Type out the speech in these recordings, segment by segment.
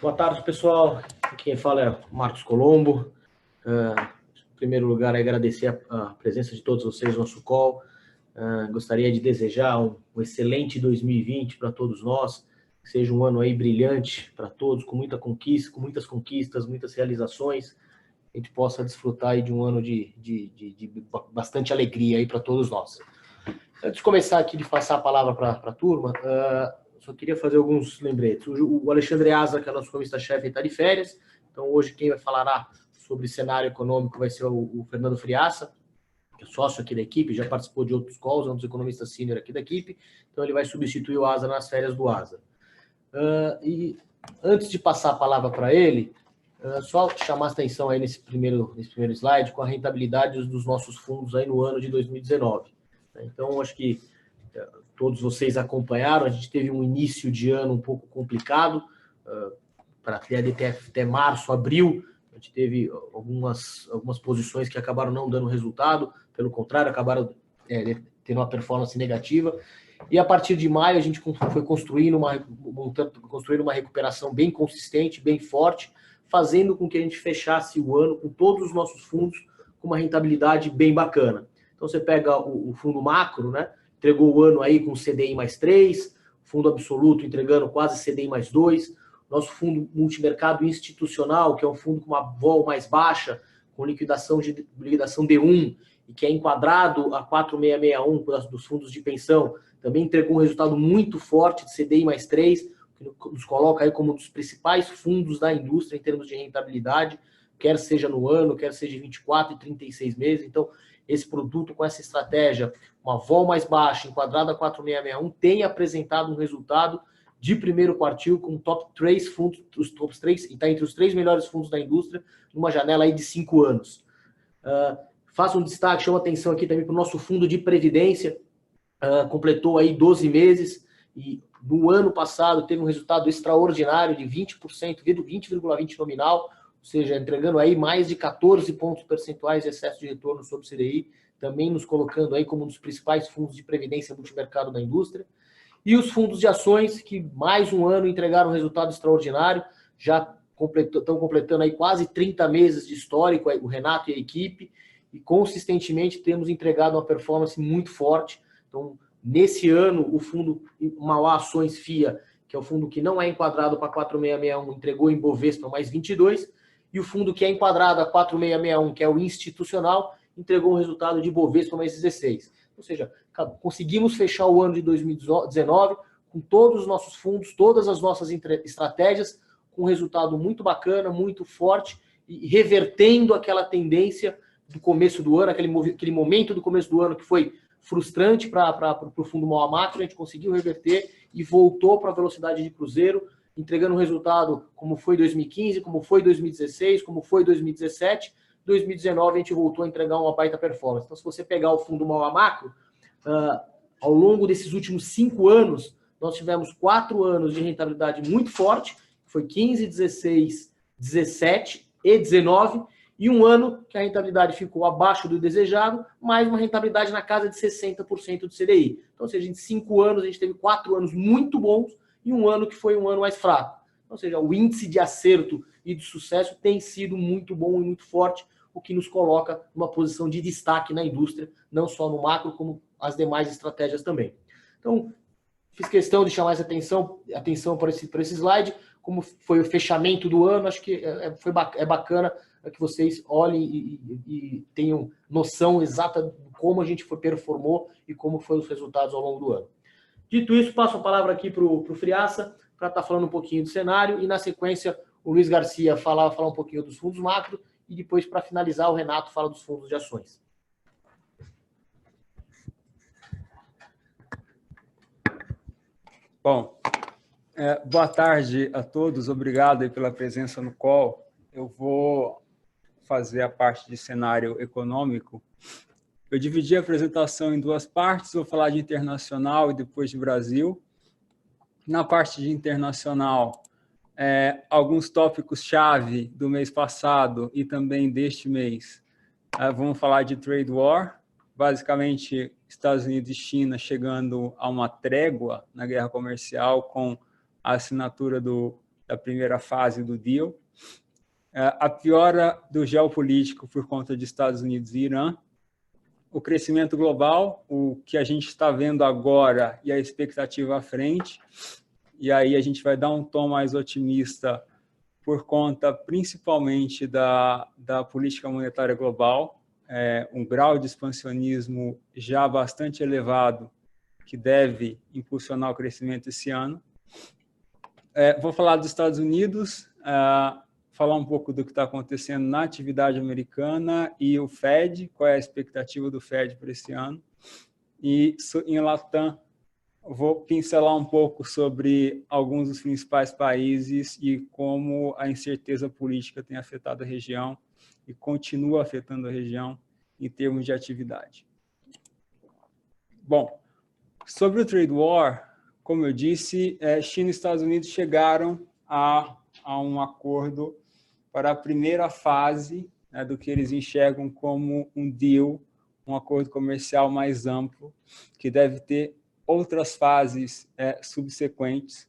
Boa tarde, pessoal. Quem fala é o Marcos Colombo. Em primeiro lugar, agradecer a presença de todos vocês no nosso call. Gostaria de desejar um excelente 2020 para todos nós, que seja um ano aí brilhante para todos, com muita conquista, com muitas conquistas, muitas realizações. A gente possa desfrutar aí de um ano de bastante alegria aí para todos nós. Antes de começar aqui, de passar a palavra para a turma, só queria fazer alguns lembretes. O Alexandre Asa, que é nosso economista-chefe, está de férias, então hoje quem vai falar sobre cenário econômico vai ser o Fernando Friaça, que é sócio aqui da equipe, já participou de outros calls, é um dos economistas sênior aqui da equipe, então ele vai substituir o Asa nas férias do Asa. E antes de passar a palavra para ele, só chamar a atenção aí nesse primeiro slide com a rentabilidade dos nossos fundos aí no ano de 2019. Então, acho que todos vocês acompanharam, a gente teve um início de ano um pouco complicado, para até março, abril, a gente teve algumas posições que acabaram não dando resultado, pelo contrário, acabaram tendo uma performance negativa, e a partir de maio a gente foi construindo uma recuperação bem consistente, bem forte, fazendo com que a gente fechasse o ano com todos os nossos fundos com uma rentabilidade bem bacana. Então, você pega o fundo macro, né? Entregou o ano aí com CDI mais 3, fundo absoluto entregando quase CDI mais 2, nosso fundo multimercado institucional, que é um fundo com uma vol mais baixa, com liquidação D1, e que é enquadrado a 4661 dos fundos de pensão, também entregou um resultado muito forte de CDI mais 3, que nos coloca aí como um dos principais fundos da indústria em termos de rentabilidade, quer seja no ano, quer seja em 24 e 36 meses. Então, esse produto com essa estratégia, uma vol mais baixa, enquadrada a 4661, tem apresentado um resultado de primeiro quartil com top 3 fundos, os top 3, e está entre os 3 melhores fundos da indústria, numa janela aí de 5 anos. Faço um destaque, chamo atenção aqui também para o nosso fundo de previdência, completou aí 12 meses, e no ano passado teve um resultado extraordinário de 20%, 20,20 nominal, ou seja, entregando aí mais de 14 pontos percentuais de excesso de retorno sobre o CDI, também nos colocando aí como um dos principais fundos de previdência multimercado da indústria. E os fundos de ações, que mais um ano entregaram um resultado extraordinário, já estão completando aí quase 30 meses de histórico, o Renato e a equipe, e consistentemente temos entregado uma performance muito forte. Então, nesse ano, o fundo Mauá Ações FIA, que é o fundo que não é enquadrado para 4661, entregou em Bovespa mais 22, e o fundo que é enquadrado a 4661, que é o institucional, entregou um resultado de Bovespa mais 16. Ou seja, conseguimos fechar o ano de 2019 com todos os nossos fundos, todas as nossas estratégias, com um resultado muito bacana, muito forte, e revertendo aquela tendência do começo do ano, aquele momento do começo do ano que foi frustrante para o fundo Mauá Macro, a gente conseguiu reverter e voltou para a velocidade de cruzeiro, entregando um resultado como foi 2015, como foi 2016, como foi 2017. 2019 a gente voltou a entregar uma baita performance. Então, se você pegar o fundo Mauá Macro, ao longo desses últimos 5 anos, nós tivemos 4 anos de rentabilidade muito forte, foi 15, 16, 17 e 19, e um ano que a rentabilidade ficou abaixo do desejado, mais uma rentabilidade na casa de 60% do CDI. Então, ou seja, em 5 anos, a gente teve 4 anos muito bons e um ano que foi um ano mais fraco. Ou seja, o índice de acerto e de sucesso tem sido muito bom e muito forte, o que nos coloca numa posição de destaque na indústria, não só no macro, como as demais estratégias também. Então, fiz questão de chamar essa atenção para esse slide, como foi o fechamento do ano, acho que é bacana que vocês olhem e tenham noção exata de como a gente performou e como foram os resultados ao longo do ano. Dito isso, passo a palavra aqui para o Friaça, para estar falando um pouquinho do cenário, e na sequência o Luiz Garcia falar um pouquinho dos fundos macro, e depois, para finalizar, o Renato fala dos fundos de ações. Bom, boa tarde a todos, obrigado aí pela presença no call. Eu vou fazer a parte de cenário econômico. Eu dividi a apresentação em 2 partes, vou falar de internacional e depois de Brasil. Na parte de internacional, alguns tópicos-chave do mês passado e também deste mês. Vamos falar de trade war, basicamente Estados Unidos e China chegando a uma trégua na guerra comercial com a assinatura da primeira fase do deal, a piora do geopolítico por conta de Estados Unidos e Irã, o crescimento global, o que a gente está vendo agora e a expectativa à frente, e aí a gente vai dar um tom mais otimista por conta principalmente da política monetária global, um grau de expansionismo já bastante elevado que deve impulsionar o crescimento esse ano. Vou falar dos Estados Unidos, falar um pouco do que está acontecendo na atividade americana e o Fed, qual é a expectativa do Fed para esse ano. E em Latam, vou pincelar um pouco sobre alguns dos principais países e como a incerteza política tem afetado a região e continua afetando a região em termos de atividade. Bom, sobre o trade war, como eu disse, China e Estados Unidos chegaram a um acordo para a primeira fase, né, do que eles enxergam como um deal, um acordo comercial mais amplo, que deve ter outras fases subsequentes.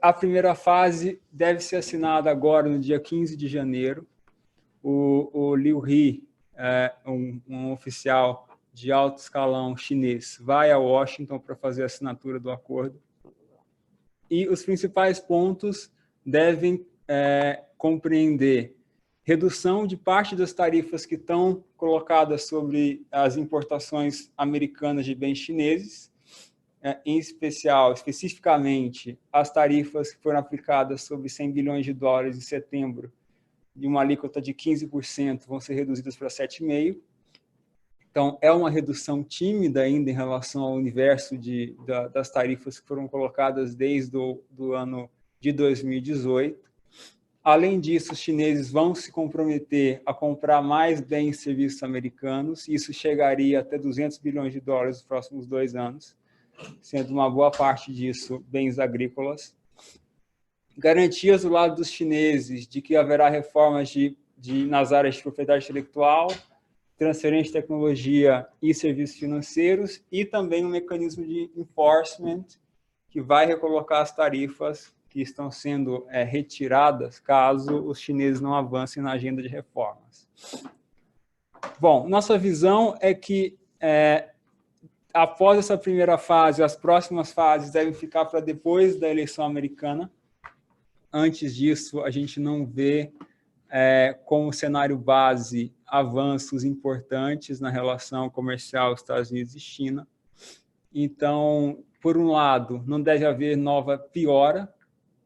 A primeira fase deve ser assinada agora, no dia 15 de janeiro. O Liu He, um oficial de alto escalão chinês, vai a Washington para fazer a assinatura do acordo. E os principais pontos devem compreender redução de parte das tarifas que estão colocadas sobre as importações americanas de bens chineses, em especial, especificamente, as tarifas que foram aplicadas sobre 100 bilhões de dólares em setembro, de uma alíquota de 15%, vão ser reduzidas para 7,5%. Então, é uma redução tímida ainda em relação ao universo das tarifas que foram colocadas desde o ano de 2018. Além disso, os chineses vão se comprometer a comprar mais bens e serviços americanos, e isso chegaria até 200 bilhões de dólares nos próximos 2 anos, sendo uma boa parte disso bens agrícolas. Garantias do lado dos chineses de que haverá reformas nas áreas de propriedade intelectual, transferência de tecnologia e serviços financeiros, e também um mecanismo de enforcement que vai recolocar as tarifas que estão sendo retiradas caso os chineses não avancem na agenda de reformas. Bom, nossa visão é que após essa primeira fase, as próximas fases devem ficar para depois da eleição americana. Antes disso, a gente não vê como cenário base avanços importantes na relação comercial Estados Unidos e China. Então, por um lado, não deve haver nova piora.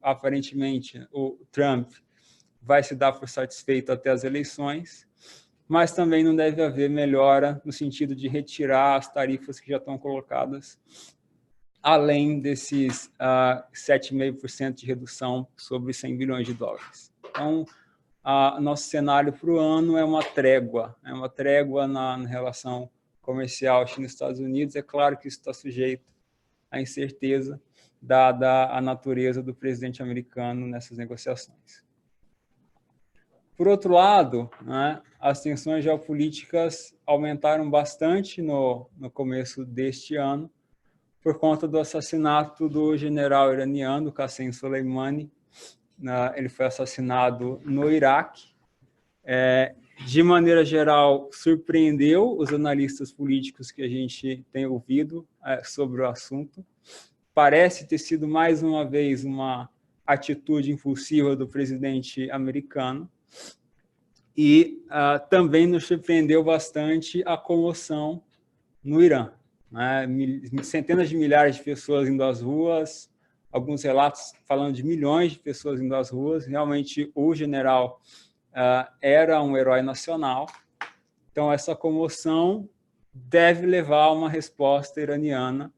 Aparentemente, o Trump vai se dar por satisfeito até as eleições, mas também não deve haver melhora no sentido de retirar as tarifas que já estão colocadas, além desses 7,5% de redução sobre 100 bilhões de dólares. Então, nosso cenário para o ano é uma trégua na relação comercial China e Estados Unidos. É claro que isso está sujeito à incerteza, dada a natureza do presidente americano nessas negociações. Por outro lado, né, as tensões geopolíticas aumentaram bastante no começo deste ano, por conta do assassinato do general iraniano, Qassem Soleimani. Ele foi assassinado no Iraque. De maneira geral, surpreendeu os analistas políticos que a gente tem ouvido sobre o assunto. Parece ter sido, mais uma vez, uma atitude impulsiva do presidente americano. E também nos surpreendeu bastante a comoção no Irã. Centenas de milhares de pessoas indo às ruas, alguns relatos falando de milhões de pessoas indo às ruas. Realmente, o general era um herói nacional. Então, essa comoção deve levar a uma resposta iraniana.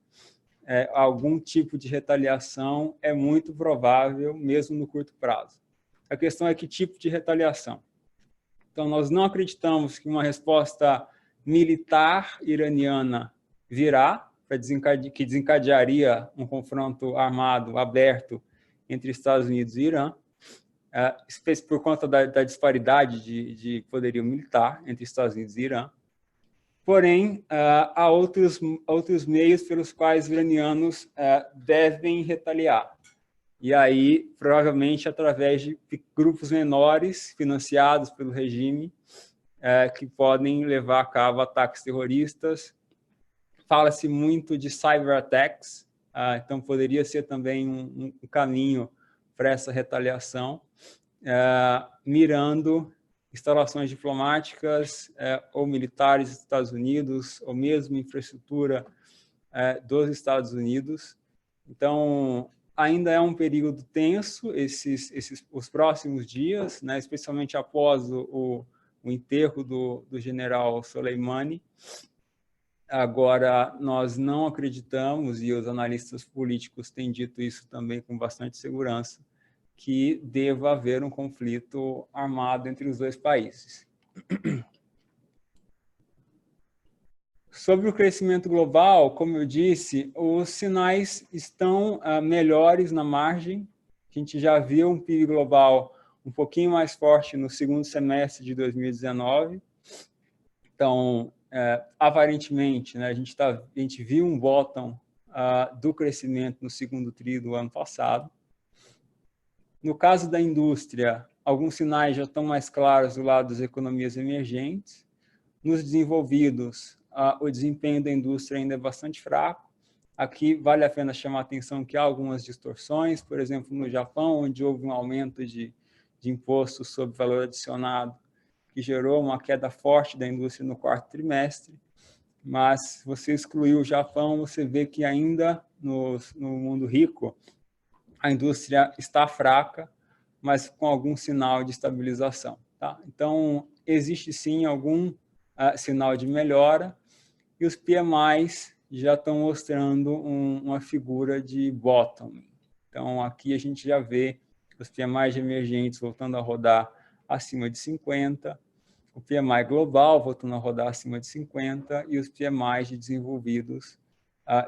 Algum tipo de retaliação é muito provável, mesmo no curto prazo. A questão é que tipo de retaliação. Então, nós não acreditamos que uma resposta militar iraniana virá, que desencadearia um confronto armado aberto entre Estados Unidos e Irã, por conta da disparidade de poderio militar entre Estados Unidos e Irã. Porém, há outros meios pelos quais os iranianos devem retaliar. e aí, provavelmente, através de grupos menores, financiados pelo regime, que podem levar a cabo ataques terroristas. Fala-se muito de cyber-attacks, então poderia ser também um caminho para essa retaliação, mirando instalações diplomáticas ou militares dos Estados Unidos, ou mesmo infraestrutura dos Estados Unidos. Então, ainda é um período tenso os próximos dias, né, especialmente após o enterro do general Soleimani. Agora, nós não acreditamos, e os analistas políticos têm dito isso também com bastante segurança, que deva haver um conflito armado entre os dois países. Sobre o crescimento global, como eu disse, os sinais estão melhores na margem. A gente já viu um PIB global um pouquinho mais forte no segundo semestre de 2019. Então, aparentemente, né, a gente viu um bottom do crescimento no segundo tri do ano passado. No caso da indústria, alguns sinais já estão mais claros do lado das economias emergentes. Nos desenvolvidos, o desempenho da indústria ainda é bastante fraco. Aqui vale a pena chamar a atenção que há algumas distorções, por exemplo, no Japão, onde houve um aumento de imposto sobre valor adicionado, que gerou uma queda forte da indústria no quarto trimestre. Mas, se você excluir o Japão, você vê que ainda no mundo rico, a indústria está fraca, mas com algum sinal de estabilização. Tá? Então, existe sim algum sinal de melhora, e os PMIs já estão mostrando uma figura de bottom. Então, aqui a gente já vê os PMIs emergentes voltando a rodar acima de 50, o PMI global voltando a rodar acima de 50 e os PMIs de desenvolvidos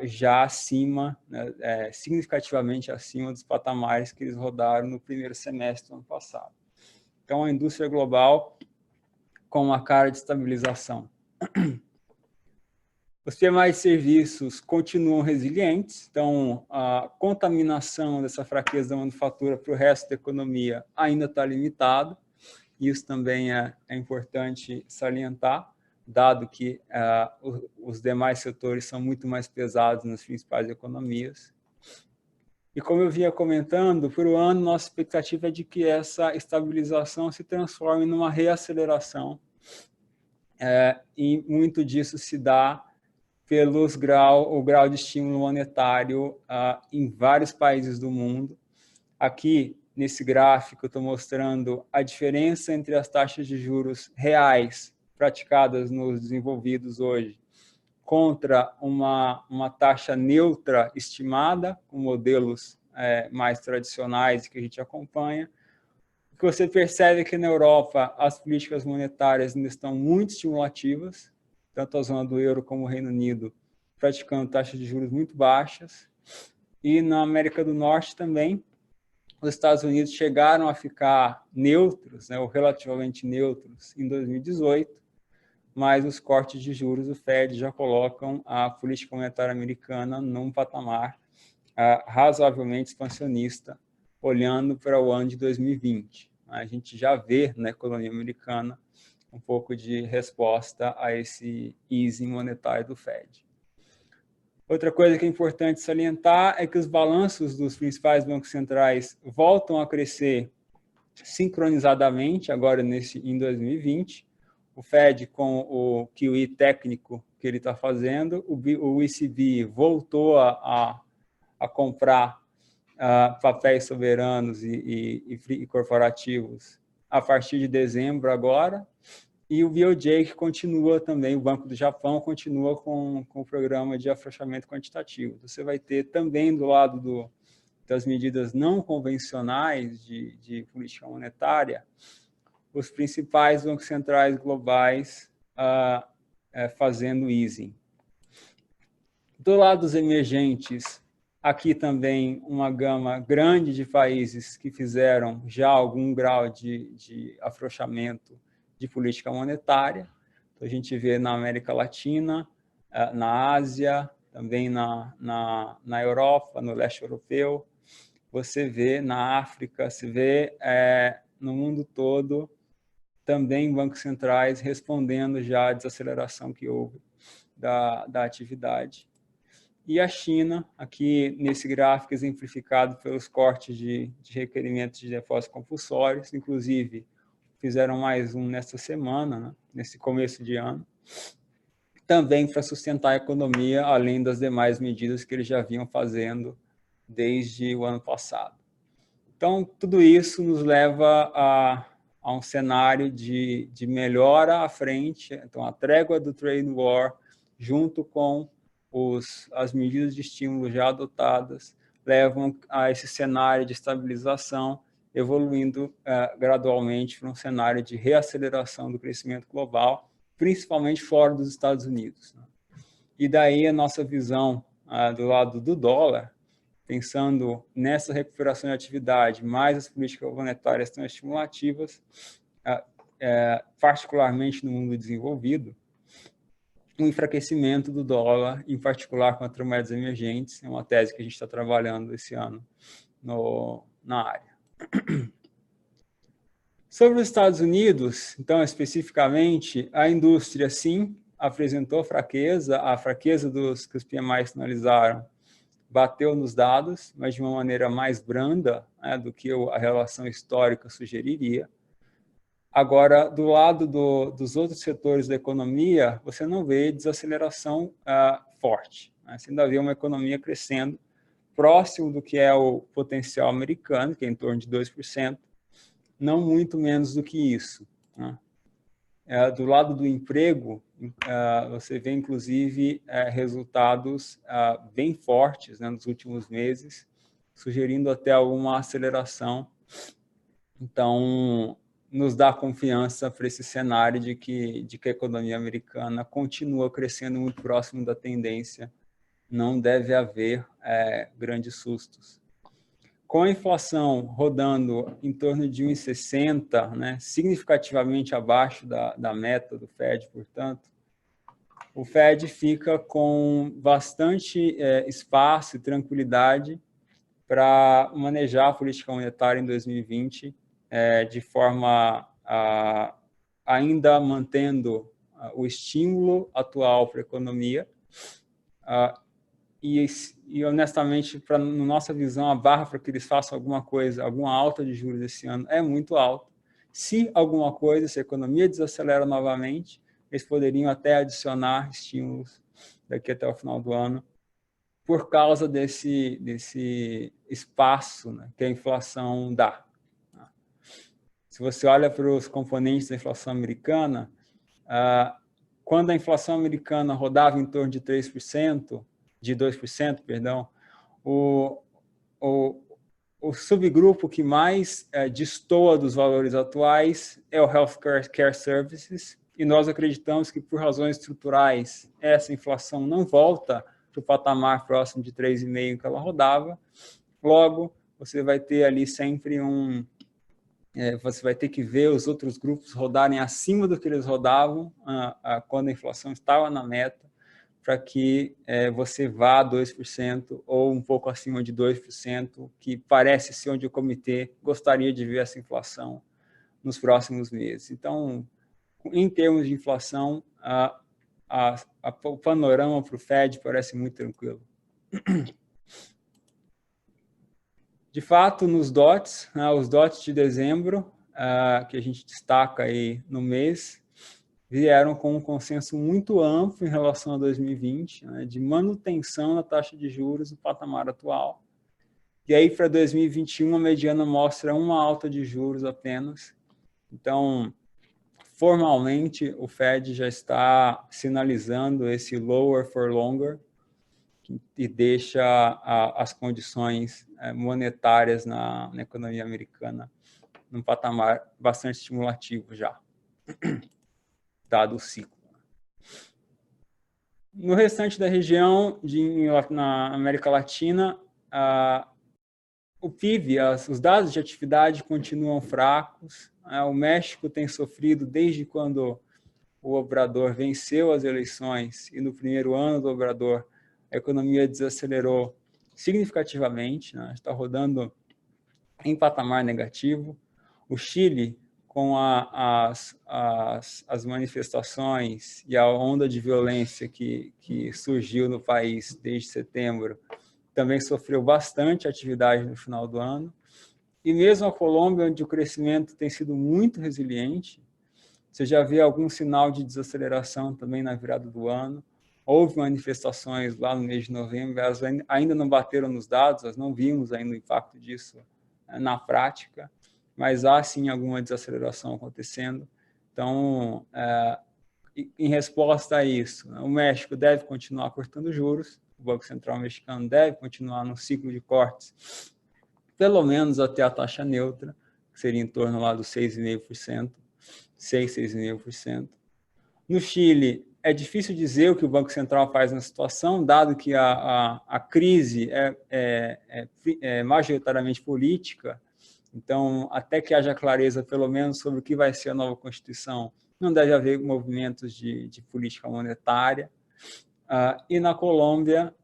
já acima, né, significativamente acima dos patamares que eles rodaram no primeiro semestre do ano passado. Então, a indústria global com uma cara de estabilização. Os PMIs de serviços continuam resilientes, então a contaminação dessa fraqueza da manufatura para o resto da economia ainda está limitada. Isso também é importante salientar, dado que os demais setores são muito mais pesados nas principais economias. E como eu vinha comentando, por um ano, nossa expectativa é de que essa estabilização se transforme numa reaceleração, e muito disso se dá pelo grau de estímulo monetário em vários países do mundo. Aqui, nesse gráfico, eu estou mostrando a diferença entre as taxas de juros reais praticadas nos desenvolvidos hoje contra uma taxa neutra estimada, com modelos mais tradicionais que a gente acompanha. O que você percebe é que na Europa as políticas monetárias ainda estão muito estimulativas, tanto a zona do euro como o Reino Unido, praticando taxas de juros muito baixas. E na América do Norte também, os Estados Unidos chegaram a ficar neutros, né, ou relativamente neutros, em 2018, mas os cortes de juros do Fed já colocam a política monetária americana num patamar razoavelmente expansionista, olhando para o ano de 2020. A gente já vê na economia americana um pouco de resposta a esse easing monetário do Fed. Outra coisa que é importante salientar é que os balanços dos principais bancos centrais voltam a crescer sincronizadamente agora em 2020. O Fed com o QE técnico que ele está fazendo, o ECB voltou a comprar papéis soberanos e corporativos a partir de dezembro agora, e o BOJ que continua também, o Banco do Japão continua com o programa de afrouxamento quantitativo. Você vai ter também do lado das medidas não convencionais de política monetária, os principais bancos centrais globais fazendo easing. Do lado dos emergentes, aqui também uma gama grande de países que fizeram já algum grau de afrouxamento de política monetária. Então, a gente vê na América Latina, na Ásia, também na Europa, no leste europeu. você vê na África, se vê no mundo todo, também bancos centrais respondendo já à desaceleração que houve da atividade. E a China, aqui nesse gráfico exemplificado pelos cortes de requerimentos de depósitos compulsórios, inclusive fizeram mais um nesta semana, né, nesse começo de ano, também para sustentar a economia, além das demais medidas que eles já vinham fazendo desde o ano passado. Então, tudo isso nos leva a um cenário de melhora à frente. Então, a trégua do trade war, junto com as medidas de estímulo já adotadas, levam a esse cenário de estabilização, evoluindo gradualmente para um cenário de reaceleração do crescimento global, principalmente fora dos Estados Unidos. E daí a nossa visão do lado do dólar, pensando nessa recuperação de atividade, mais as políticas monetárias tão estimulativas, particularmente no mundo desenvolvido, um enfraquecimento do dólar, em particular contra moedas emergentes, é uma tese que a gente está trabalhando esse ano na área. Sobre os Estados Unidos, então, especificamente, a indústria, sim, apresentou fraqueza, a fraqueza que os PMI sinalizaram bateu nos dados, mas de uma maneira mais branda, né, do que a relação histórica sugeriria. Agora, do lado dos outros setores da economia, você não vê desaceleração forte. Né? Você ainda vê uma economia crescendo próximo do que é o potencial americano, que é em torno de 2%, não muito menos do que isso. Né? Do lado do emprego, você vê, inclusive, resultados bem fortes, né, nos últimos meses, sugerindo até alguma aceleração. Então, nos dá confiança para esse cenário de que a economia americana continua crescendo muito próximo da tendência. Não deve haver grandes sustos. Com a inflação rodando em torno de 1,60, né, significativamente abaixo da meta do Fed, portanto, o Fed fica com bastante espaço e tranquilidade para manejar a política monetária em 2020 de forma ainda mantendo o estímulo atual para a economia, e honestamente, na nossa visão, a barra para que eles façam alguma coisa, alguma alta de juros esse ano é muito alta. Se alguma coisa, se a economia desacelera novamente, eles poderiam até adicionar estímulos daqui até o final do ano, por causa desse espaço, né, que a inflação dá. Se você olha para os componentes da inflação americana, quando a inflação americana rodava em torno de 3%, de 2%, perdão, o subgrupo que mais destoa dos valores atuais é o Healthcare Services, e nós acreditamos que, por razões estruturais, essa inflação não volta para o patamar próximo de 3,5% que ela rodava. Logo, você vai ter ali sempre você vai ter que ver os outros grupos rodarem acima do que eles rodavam quando a inflação estava na meta, para que você vá a 2% ou um pouco acima de 2%, que parece ser onde o comitê gostaria de ver essa inflação nos próximos meses. Então, em termos de inflação, o panorama para o Fed parece muito tranquilo. De fato, nos DOTs, os DOTs de dezembro, que a gente destaca aí no mês, vieram com um consenso muito amplo em relação a 2020, né, de manutenção da taxa de juros no patamar atual. E aí, para 2021, a mediana mostra uma alta de juros apenas. Então, formalmente, o Fed já está sinalizando esse lower for longer e deixa as condições monetárias na economia americana num patamar bastante estimulativo já, dado o ciclo. No restante da região, na América Latina, o PIB, os dados de atividade continuam fracos. O México tem sofrido desde quando o Obrador venceu as eleições, e no primeiro ano do Obrador a economia desacelerou significativamente, né? Está rodando em patamar negativo. O Chile, com as manifestações e a onda de violência que surgiu no país desde setembro, também sofreu bastante atividade no final do ano. E mesmo a Colômbia, onde o crescimento tem sido muito resiliente, você já vê algum sinal de desaceleração também na virada do ano. Houve manifestações lá no mês de novembro, elas ainda não bateram nos dados, nós não vimos ainda o impacto disso na prática, mas há sim alguma desaceleração acontecendo. Então, em resposta a isso, o México deve continuar cortando juros, o Banco Central mexicano deve continuar no ciclo de cortes, pelo menos até a taxa neutra, que seria em torno lá dos 6,5%, 6,5%. No Chile, é difícil dizer o que o Banco Central faz na situação, dado que a crise é majoritariamente política. Então, até que haja clareza, pelo menos, sobre o que vai ser a nova Constituição, não deve haver movimentos de política monetária. E na Colômbia,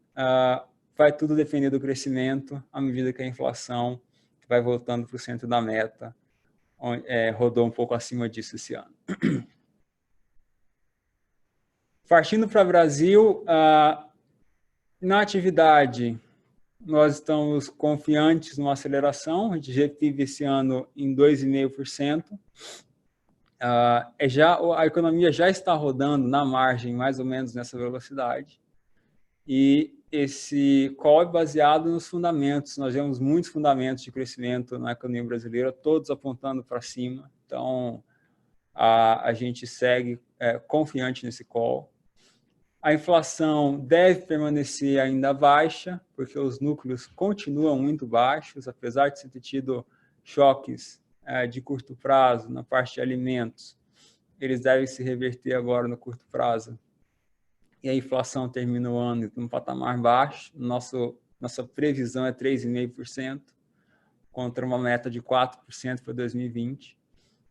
vai tudo depender do crescimento, à medida que a inflação vai voltando para o centro da meta, rodou um pouco acima disso esse ano. Partindo para o Brasil, na atividade, nós estamos confiantes numa aceleração, a gente já teve esse ano em 2,5%. A economia já está rodando na margem, mais ou menos nessa velocidade. E esse call é baseado nos fundamentos. Nós vemos muitos fundamentos de crescimento na economia brasileira, todos apontando para cima. Então, a gente segue confiante nesse call. A inflação deve permanecer ainda baixa, porque os núcleos continuam muito baixos, apesar de ter tido choques de curto prazo na parte de alimentos. Eles devem se reverter agora no curto prazo. E a inflação termina o ano em um patamar baixo. Nossa previsão é 3,5%, contra uma meta de 4% para 2020.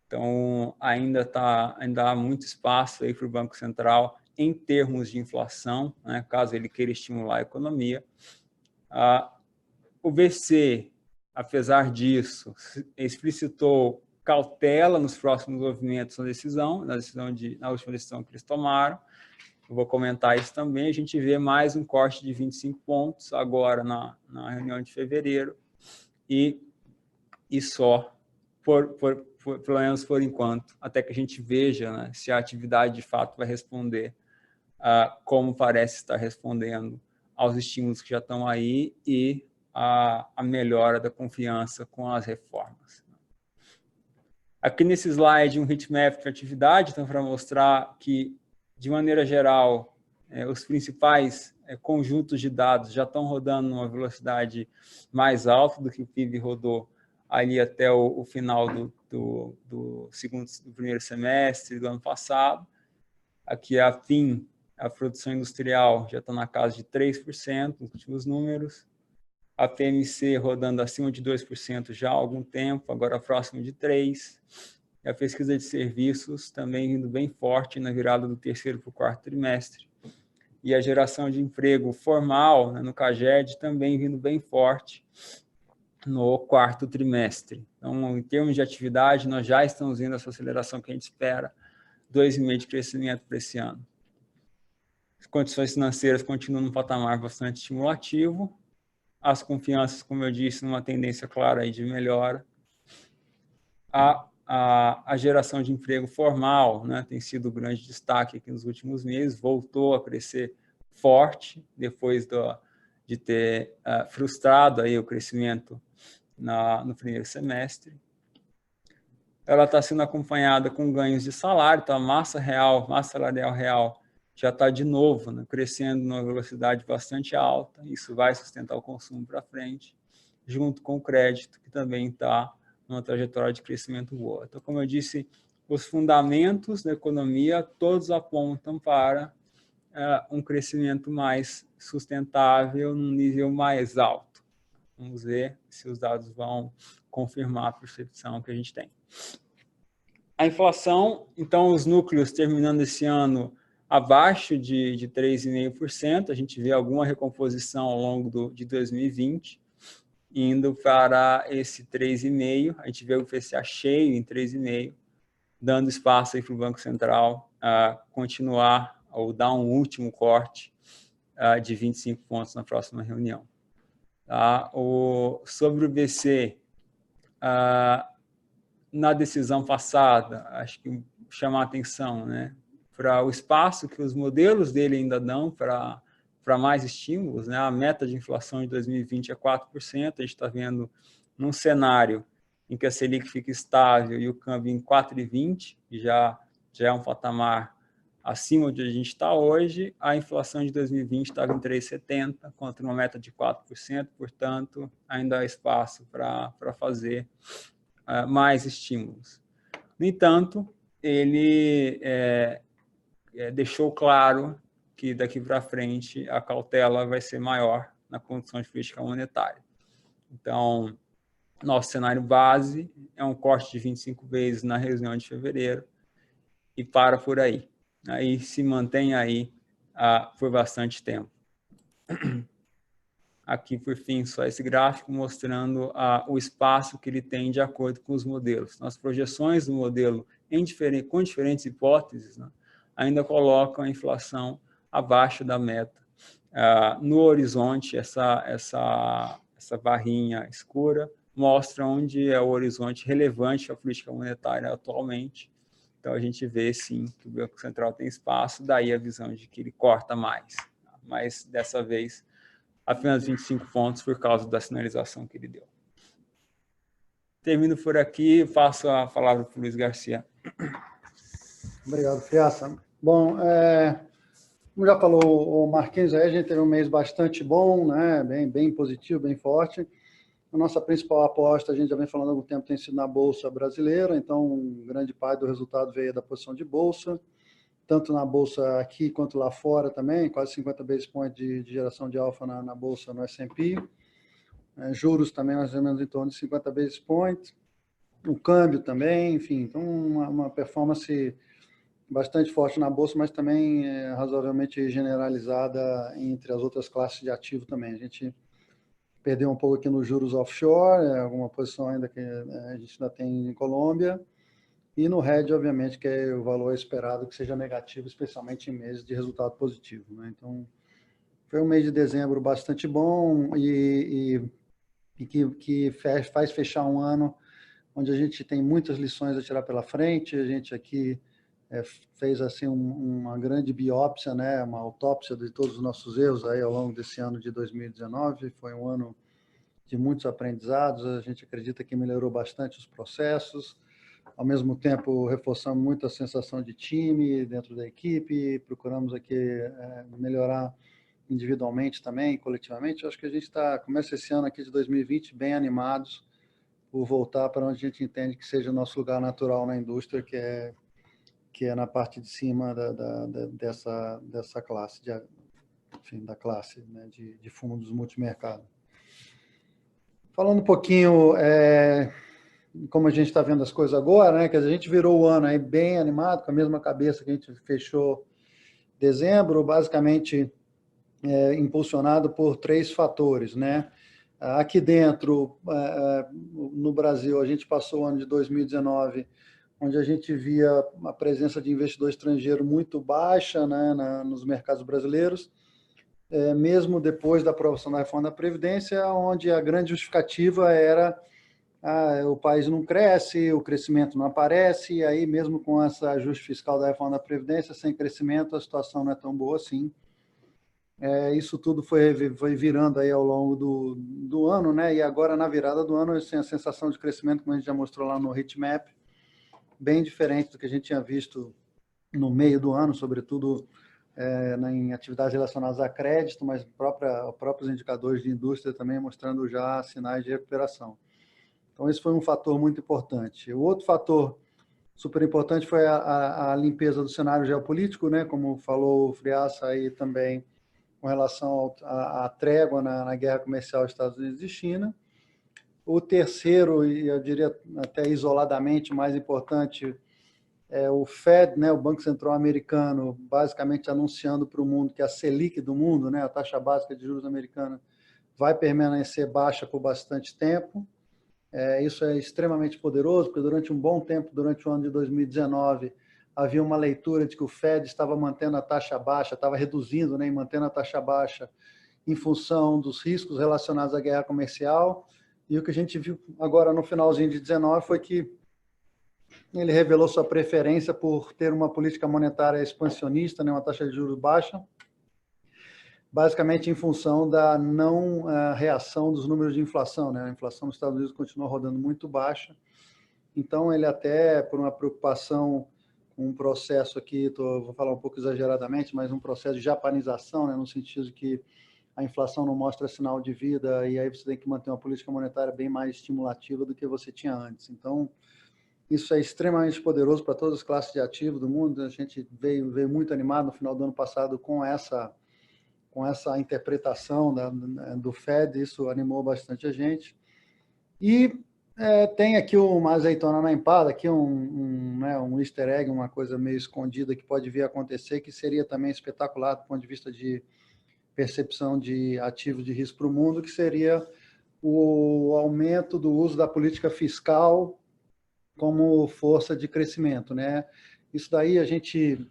Então, ainda há muito espaço aí para o Banco Central em termos de inflação, né, caso ele queira estimular a economia. O BC, apesar disso, explicitou cautela nos próximos movimentos na última decisão que eles tomaram. Eu vou comentar isso também. A gente vê mais um corte de 25 pontos agora na reunião de fevereiro e só, pelo menos por enquanto, até que a gente veja, né, se a atividade de fato vai responder como parece estar respondendo aos estímulos que já estão aí e a melhora da confiança com as reformas. Aqui nesse slide, um heatmap de atividade, então, para mostrar que, de maneira geral, os principais conjuntos de dados já estão rodando numa velocidade mais alta do que o PIB rodou ali até o final do primeiro semestre do ano passado. Aqui a FIM, a produção industrial, já está na casa de 3%, nos últimos números. A PMC rodando acima de 2% já há algum tempo, agora próximo de 3%. E a pesquisa de serviços também vindo bem forte na virada do terceiro para o quarto trimestre. E a geração de emprego formal, né, no CAGED, também vindo bem forte no quarto trimestre. Então, em termos de atividade, nós já estamos vendo essa aceleração que a gente espera, 2,5% de crescimento para esse ano. As condições financeiras continuam num patamar bastante estimulativo. As confianças, como eu disse, numa tendência clara aí de melhora. A geração de emprego formal, né, tem sido um grande destaque aqui nos últimos meses, voltou a crescer forte, depois de ter frustrado aí o crescimento no primeiro semestre. Ela está sendo acompanhada com ganhos de salário, então a massa salarial real já está de novo, né, crescendo numa velocidade bastante alta. Isso vai sustentar o consumo para frente, junto com o crédito, que também está numa trajetória de crescimento boa. Então, como eu disse, os fundamentos da economia todos apontam para um crescimento mais sustentável, num nível mais alto. Vamos ver se os dados vão confirmar a percepção que a gente tem. A inflação, então, os núcleos terminando esse ano abaixo de 3,5%, a gente vê alguma recomposição ao longo de 2020, indo para esse 3,5. A gente vê o IPCA cheio em 3,5, dando espaço para o Banco Central continuar ou dar um último corte de 25 pontos na próxima reunião. Tá? Sobre o BC, na decisão passada, acho que chamar a atenção, né, para o espaço que os modelos dele ainda dão para mais estímulos, né? A meta de inflação de 2020 é 4%, a gente está vendo num cenário em que a Selic fica estável e o câmbio em 4,20, já é um patamar acima de onde a gente está hoje. A inflação de 2020 estava em 3,70, contra uma meta de 4%, portanto, ainda há espaço para fazer mais estímulos. No entanto, ele deixou claro que daqui para frente a cautela vai ser maior na condução de política monetária. Então, nosso cenário base é um corte de 25 vezes na reunião de fevereiro e para por aí. Aí se mantém aí por bastante tempo. Aqui, por fim, só esse gráfico mostrando o espaço que ele tem de acordo com os modelos. Nas projeções do modelo com diferentes hipóteses, né, ainda colocam a inflação abaixo da meta. No horizonte, essa barrinha escura mostra onde é o horizonte relevante para a política monetária atualmente. Então, a gente vê, sim, que o Banco Central tem espaço, daí a visão de que ele corta mais. Mas, dessa vez, apenas 25 pontos por causa da sinalização que ele deu. Termino por aqui, passo a palavra para o Luiz Garcia. Obrigado, Friaça. Bom, como já falou o Marquinhos, a gente teve um mês bastante bom, né? bem positivo, bem forte. A nossa principal aposta, a gente já vem falando há algum tempo, tem sido na Bolsa Brasileira, então grande parte do resultado veio da posição de Bolsa, tanto na Bolsa aqui quanto lá fora também, quase 50 basis points de geração de alfa na Bolsa no S&P. Juros também mais ou menos em torno de 50 basis points. O câmbio também, enfim, então uma performance bastante forte na Bolsa, mas também razoavelmente generalizada entre as outras classes de ativo também. A gente perdeu um pouco aqui nos juros offshore, alguma posição ainda que a gente ainda tem em Colômbia, e no hedge, obviamente, que é o valor esperado que seja negativo, especialmente em meses de resultado positivo, né? Então, foi um mês de dezembro bastante bom e que faz fechar um ano onde a gente tem muitas lições a tirar pela frente. A gente aqui fez assim uma grande biópsia, né, uma autópsia de todos os nossos erros aí ao longo desse ano de 2019. Foi um ano de muitos aprendizados. A gente acredita que melhorou bastante os processos. Ao mesmo tempo, reforçamos muito a sensação de time dentro da equipe. Procuramos aqui melhorar individualmente também, coletivamente. Acho que a gente começa esse ano aqui de 2020 bem animados por voltar para onde a gente entende que seja o nosso lugar natural na indústria, que é na parte de cima dessa classe, da classe, né, de fundos multimercado. Falando um pouquinho como a gente está vendo as coisas agora, né, que a gente virou o ano aí bem animado, com a mesma cabeça que a gente fechou dezembro, basicamente impulsionado por 3 fatores, né? Aqui dentro, no Brasil, a gente passou o ano de 2019, onde a gente via a presença de investidor estrangeiro muito baixa, né, nos mercados brasileiros, mesmo depois da aprovação da reforma da Previdência, onde a grande justificativa era o país não cresce, o crescimento não aparece, e aí mesmo com esse ajuste fiscal da reforma da Previdência, sem crescimento, a situação não é tão boa assim. Isso tudo foi virando aí ao longo do ano, né? E agora, na virada do ano, assim, a sensação de crescimento, como a gente já mostrou lá no heatmap, bem diferente do que a gente tinha visto no meio do ano, sobretudo em atividades relacionadas a crédito, mas próprios indicadores de indústria também mostrando já sinais de recuperação. Então, esse foi um fator muito importante. O outro fator super importante foi a limpeza do cenário geopolítico, né? Como falou o Friaça aí também, com relação à trégua na guerra comercial Estados Unidos e China. O terceiro, e eu diria até isoladamente mais importante, é o Fed, né, o Banco Central americano, basicamente anunciando para o mundo que a Selic do mundo, né, a taxa básica de juros americana, vai permanecer baixa por bastante tempo. Isso é extremamente poderoso, porque durante um bom tempo, durante o ano de 2019, havia uma leitura de que o Fed estava mantendo a taxa baixa, estava reduzindo, né, e mantendo a taxa baixa em função dos riscos relacionados à guerra comercial. E o que a gente viu agora no finalzinho de 19 foi que ele revelou sua preferência por ter uma política monetária expansionista, né, uma taxa de juros baixa, basicamente em função da não reação dos números de inflação, né? A inflação nos Estados Unidos continua rodando muito baixa, então ele até, por uma preocupação com um processo aqui, vou falar um pouco exageradamente, mas um processo de japanização, né? No sentido de que a inflação não mostra sinal de vida e aí você tem que manter uma política monetária bem mais estimulativa do que você tinha antes. Então, isso é extremamente poderoso para todas as classes de ativos do mundo. A gente veio muito animado no final do ano passado com essa interpretação do Fed, isso animou bastante a gente. E tem aqui uma azeitona na empada, aqui um easter egg, uma coisa meio escondida que pode vir a acontecer, que seria também espetacular do ponto de vista de percepção de ativos de risco para o mundo, que seria o aumento do uso da política fiscal como força de crescimento, né? Isso daí a gente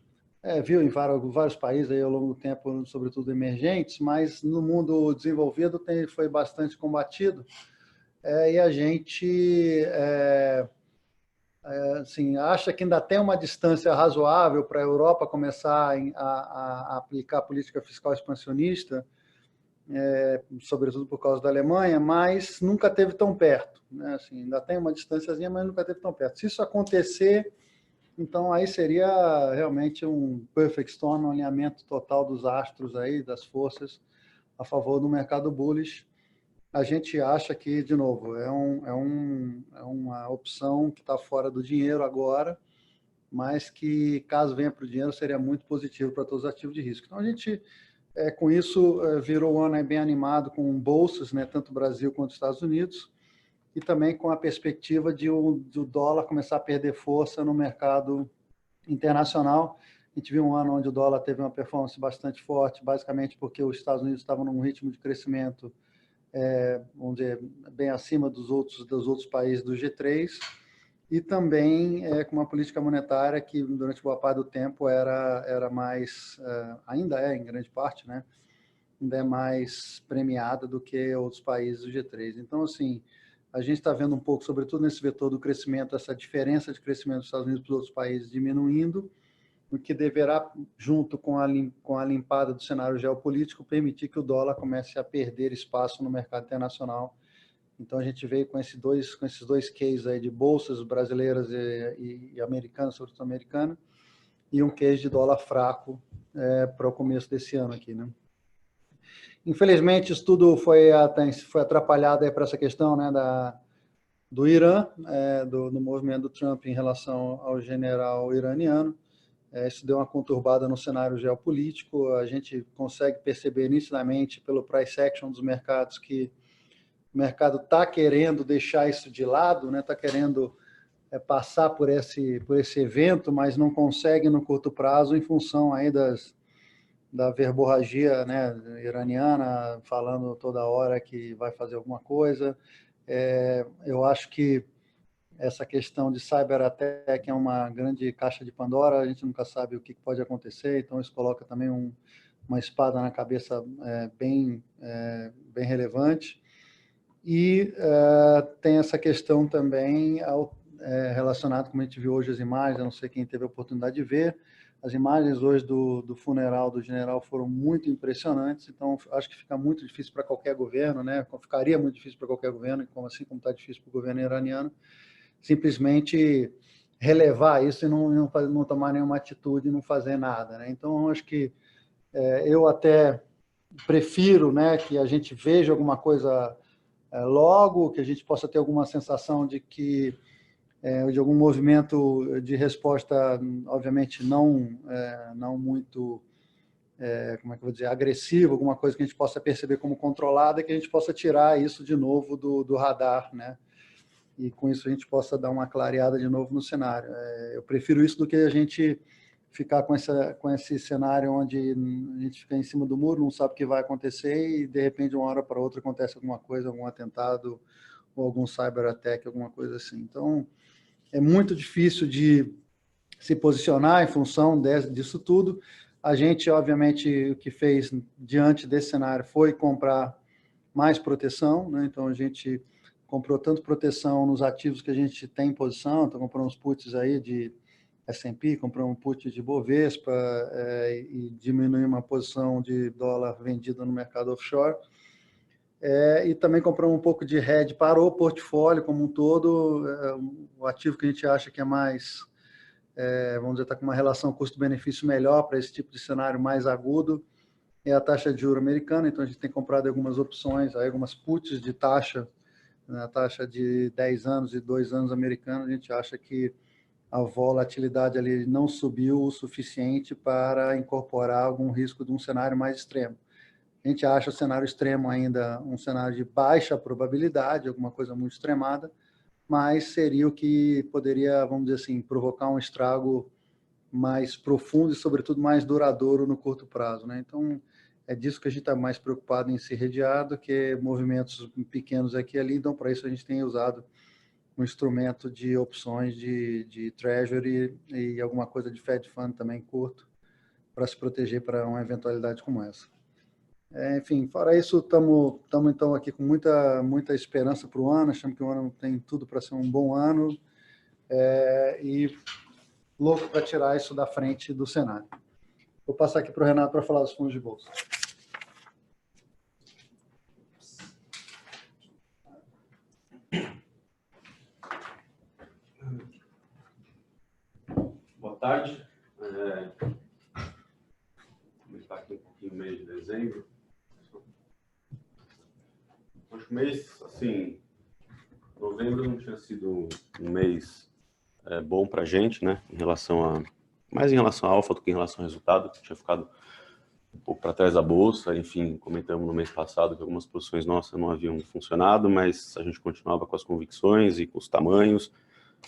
viu em vários países aí ao longo do tempo, sobretudo emergentes, mas no mundo desenvolvido foi bastante combatido. E a gente assim, acha que ainda tem uma distância razoável para a Europa começar a aplicar a política fiscal expansionista, sobretudo por causa da Alemanha, mas nunca esteve tão perto, né? Assim, ainda tem uma distânciazinha, mas nunca esteve tão perto. Se isso acontecer, então aí seria realmente um perfect storm, um alinhamento total dos astros aí, das forças a favor do mercado bullish. A gente acha que, de novo, é uma opção que está fora do dinheiro agora, mas que, caso venha para o dinheiro, seria muito positivo para todos os ativos de risco. Então, a gente, com isso, virou um ano bem animado com bolsas, né, tanto Brasil quanto Estados Unidos, e também com a perspectiva do dólar começar a perder força no mercado internacional. A gente viu um ano onde o dólar teve uma performance bastante forte, basicamente porque os Estados Unidos estavam num ritmo de crescimento vamos dizer, bem acima dos outros países do G3, e também com uma política monetária que, durante boa parte do tempo, era mais, ainda em grande parte, né, ainda é mais premiada do que outros países do G3. Então, assim, a gente está vendo um pouco, sobretudo nesse vetor do crescimento, essa diferença de crescimento dos Estados Unidos para os outros países diminuindo, o que deverá, junto com a limpada do cenário geopolítico, permitir que o dólar comece a perder espaço no mercado internacional. Então, a gente veio com esses dois cases aí de bolsas brasileiras e americanas, sobretudo americana, e um case de dólar fraco para o começo desse ano aqui, né? Infelizmente, isso tudo foi atrapalhado aí para essa questão, né, do Irã, do movimento do Trump em relação ao general iraniano. Isso deu uma conturbada no cenário geopolítico. A gente consegue perceber nitidamente pelo price action dos mercados que o mercado está querendo deixar isso de lado, né? Está querendo passar por esse evento, mas não consegue no curto prazo em função aí da verborragia, né, iraniana, falando toda hora que vai fazer alguma coisa. Eu acho que essa questão de cyberattack é uma grande caixa de Pandora, a gente nunca sabe o que pode acontecer, então isso coloca também uma espada na cabeça bem relevante. E tem essa questão também relacionada, como a gente viu hoje as imagens, eu não sei quem teve a oportunidade de ver, as imagens hoje do funeral do general foram muito impressionantes, então acho que fica muito difícil para qualquer governo, né? Ficaria muito difícil para qualquer governo, assim como está difícil para o governo iraniano, simplesmente relevar isso e não tomar nenhuma atitude, não fazer nada, né? Então, acho que eu até prefiro, né, que a gente veja alguma coisa logo, que a gente possa ter alguma sensação de que de algum movimento de resposta, obviamente não muito, como é que eu vou dizer, agressivo, alguma coisa que a gente possa perceber como controlada, que a gente possa tirar isso de novo do radar, né? E com isso a gente possa dar uma clareada de novo no cenário. Eu prefiro isso do que a gente ficar com esse cenário onde a gente fica em cima do muro, não sabe o que vai acontecer e, de repente, de uma hora para outra acontece alguma coisa, algum atentado ou algum cyber-attack, alguma coisa assim. Então, é muito difícil de se posicionar em função disso tudo. A gente, obviamente, o que fez diante desse cenário foi comprar mais proteção, né? Então, a gente comprou tanto proteção nos ativos que a gente tem em posição, então compramos puts aí de S&P, compramos um put de Bovespa e diminuímos uma posição de dólar vendida no mercado offshore. E também compramos um pouco de hedge para o portfólio como um todo, o ativo que a gente acha que é mais, vamos dizer, está com uma relação custo-benefício melhor para esse tipo de cenário mais agudo, é a taxa de juros americana. Então a gente tem comprado algumas opções, algumas puts de taxa, né, a taxa de 10 anos e 2 anos americana. A gente acha que a volatilidade ali não subiu o suficiente para incorporar algum risco de um cenário mais extremo. A gente acha o cenário extremo ainda um cenário de baixa probabilidade, alguma coisa muito extremada, mas seria o que poderia, vamos dizer assim, provocar um estrago mais profundo e, sobretudo, mais duradouro no curto prazo, né? Então, é disso que a gente está mais preocupado em se redear do que movimentos pequenos aqui e ali. Então, para isso, a gente tem usado um instrumento de opções de Treasury e alguma coisa de Fed Fund também curto, para se proteger para uma eventualidade como essa. Enfim, fora isso, estamos então aqui com muita esperança para o ano. Achamos que o ano tem tudo para ser um bom ano e louco para tirar isso da frente do cenário. Vou passar aqui para o Renato para falar dos fundos de bolsa. Boa tarde. Vou comentar aqui um pouquinho o mês de dezembro. Acho que o mês, assim, novembro não tinha sido um mês bom para a gente, né? Mais em relação à alfa do que em relação ao resultado, que tinha ficado um pouco para trás da bolsa. Enfim, comentamos no mês passado que algumas posições nossas não haviam funcionado, mas a gente continuava com as convicções e com os tamanhos.